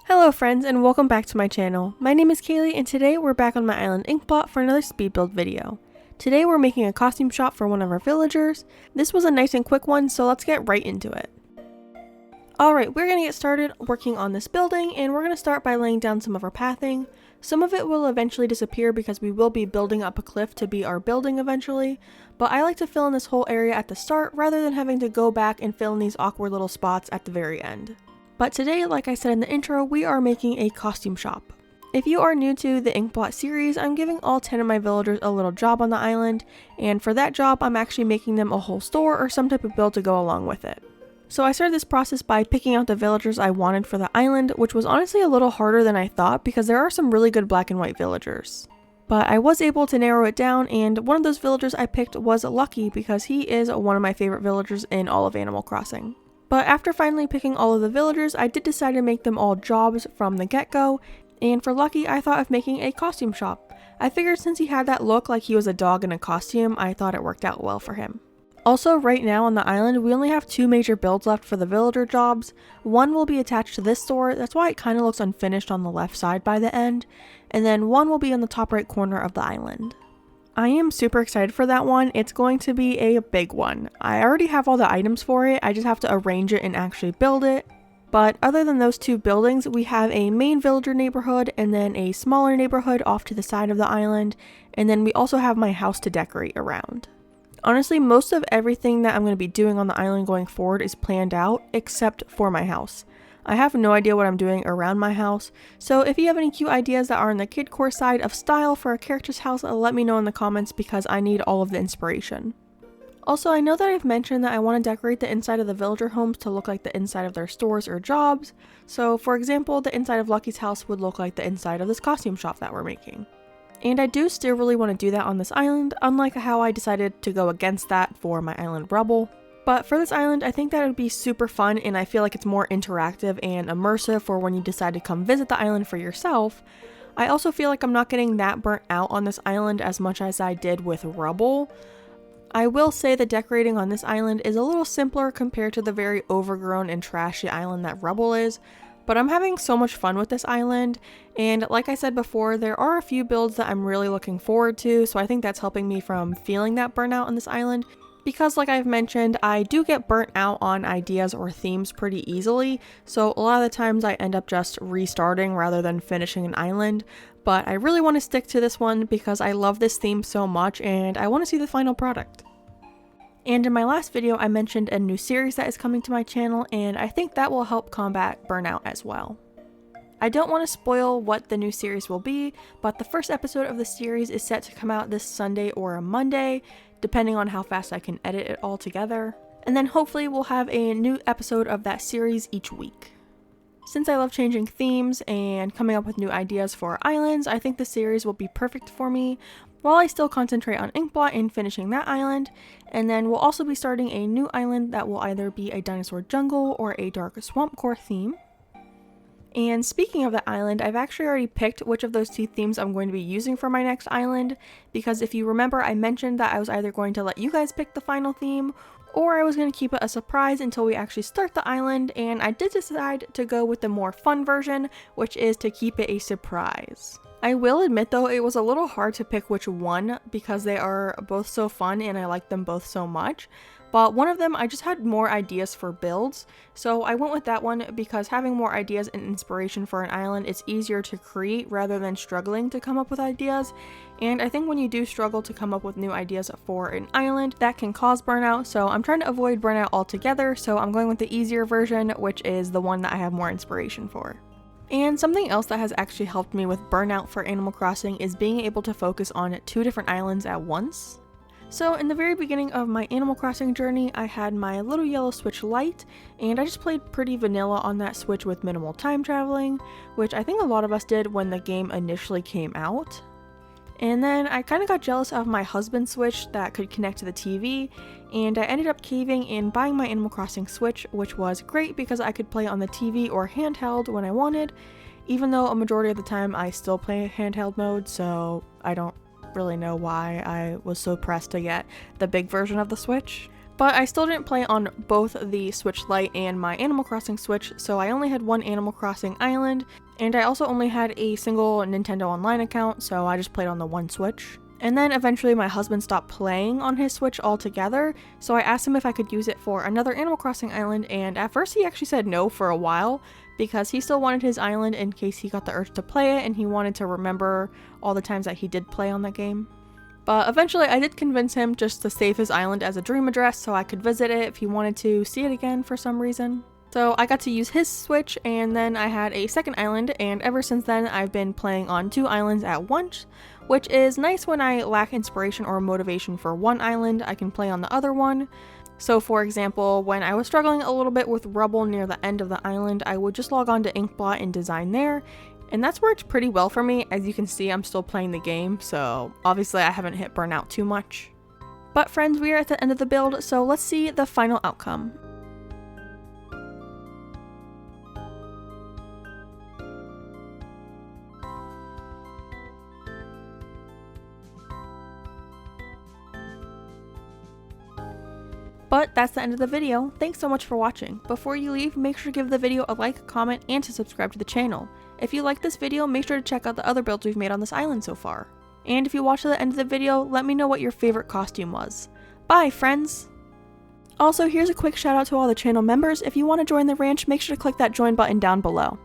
Hello friends and welcome back to my channel. My name is Kaylee and today we're back on my island Ink Blot for another speed build video. Today we're making a costume shop for one of our villagers. This was a nice and quick one, so let's get right into it. Alright, we're going to get started working on this building and we're going to start by laying down some of our pathing. Some of it will eventually disappear because we will be building up a cliff to be our building eventually, but I like to fill in this whole area at the start rather than having to go back and fill in these awkward little spots at the very end. But today, like I said in the intro, we are making a costume shop. If you are new to the Ink Blot series, I'm giving all 10 of my villagers a little job on the island, and for that job I'm actually making them a whole store or some type of build to go along with it. So I started this process by picking out the villagers I wanted for the island, which was honestly a little harder than I thought because there are some really good black and white villagers. But I was able to narrow it down, and one of those villagers I picked was Lucky because he is one of my favorite villagers in all of Animal Crossing. But after finally picking all of the villagers, I did decide to make them all jobs from the get-go, and for Lucky I thought of making a costume shop. I figured since he had that look like he was a dog in a costume, I thought it worked out well for him. Also, right now on the island, we only have 2 major builds left for the villager jobs. One will be attached to this store, that's why it kind of looks unfinished on the left side by the end, and then one will be on the top right corner of the island. I am super excited for that one. It's going to be a big one. I already have all the items for it, I just have to arrange it and actually build it. But other than those 2 buildings, we have a main villager neighborhood and then a smaller neighborhood off to the side of the island, and then we also have my house to decorate around. Honestly, most of everything that I'm going to be doing on the island going forward is planned out, except for my house. I have no idea what I'm doing around my house, so if you have any cute ideas that are on the Kidcore side of style for a character's house, let me know in the comments because I need all of the inspiration. Also, I know that I've mentioned that I want to decorate the inside of the villager homes to look like the inside of their stores or jobs, so for example, the inside of Lucky's house would look like the inside of this costume shop that we're making. And I do still really want to do that on this island, unlike how I decided to go against that for my island Rebel. But for this island, I think that would be super fun, and I feel like it's more interactive and immersive for when you decide to come visit the island for yourself. I also feel like I'm not getting that burnt out on this island as much as I did with Rebel. I will say the decorating on this island is a little simpler compared to the very overgrown and trashy island that Rebel is, but I'm having so much fun with this island, and like I said before, there are a few builds that I'm really looking forward to, so I think that's helping me from feeling that burnout on this island. Because like I've mentioned, I do get burnt out on ideas or themes pretty easily, so a lot of the times I end up just restarting rather than finishing an island, but I really want to stick to this one because I love this theme so much and I want to see the final product. And in my last video I mentioned a new series that is coming to my channel, and I think that will help combat burnout as well. I don't want to spoil what the new series will be, but the first episode of the series is set to come out this Sunday or a Monday, depending on how fast I can edit it all together. And then hopefully we'll have a new episode of that series each week. Since I love changing themes and coming up with new ideas for islands, I think the series will be perfect for me, while I still concentrate on Ink Blot and finishing that island. And then we'll also be starting a new island that will either be a dinosaur jungle or a dark swamp core theme. And speaking of the island, I've actually already picked which of those 2 themes I'm going to be using for my next island, because if you remember, I mentioned that I was either going to let you guys pick the final theme, or I was going to keep it a surprise until we actually start the island, and I did decide to go with the more fun version, which is to keep it a surprise. I will admit though, it was a little hard to pick which one because they are both so fun and I like them both so much. But one of them I just had more ideas for builds, so I went with that one because having more ideas and inspiration for an island is easier to create rather than struggling to come up with ideas. And I think when you do struggle to come up with new ideas for an island, that can cause burnout, so I'm trying to avoid burnout altogether, so I'm going with the easier version, which is the one that I have more inspiration for. And something else that has actually helped me with burnout for Animal Crossing is being able to focus on 2 different islands at once. So in the very beginning of my Animal Crossing journey, I had my little yellow Switch Lite, and I just played pretty vanilla on that Switch with minimal time traveling, which I think a lot of us did when the game initially came out. And then I kind of got jealous of my husband's Switch that could connect to the TV, and I ended up caving and buying my Animal Crossing Switch, which was great because I could play on the TV or handheld when I wanted, even though a majority of the time I still play handheld mode, so I don't really know why I was so pressed to get the big version of the Switch. But I still didn't play on both the Switch Lite and my Animal Crossing Switch, so I only had one Animal Crossing island, and I also only had a single Nintendo Online account, so I just played on the one Switch. And then eventually my husband stopped playing on his Switch altogether, so I asked him if I could use it for another Animal Crossing island, and at first he actually said no for a while, because he still wanted his island in case he got the urge to play it, and he wanted to remember all the times that he did play on that game. But eventually I did convince him just to save his island as a dream address so I could visit it if he wanted to see it again for some reason. So I got to use his Switch, and then I had a second island, and ever since then I've been playing on 2 islands at once, which is nice when I lack inspiration or motivation for one island. I can play on the other one. So for example, when I was struggling a little bit with rubble near the end of the island, I would just log on to Ink Blot and design there. And that's worked pretty well for me. As you can see, I'm still playing the game, so obviously I haven't hit burnout too much. But friends, we are at the end of the build, so let's see the final outcome. But that's the end of the video. Thanks so much for watching. Before you leave, make sure to give the video a like, comment, and to subscribe to the channel. If you like this video, make sure to check out the other builds we've made on this island so far. And if you watch to the end of the video, let me know what your favorite costume was. Bye, friends! Also, here's a quick shout out to all the channel members. If you want to join the ranch, make sure to click that join button down below.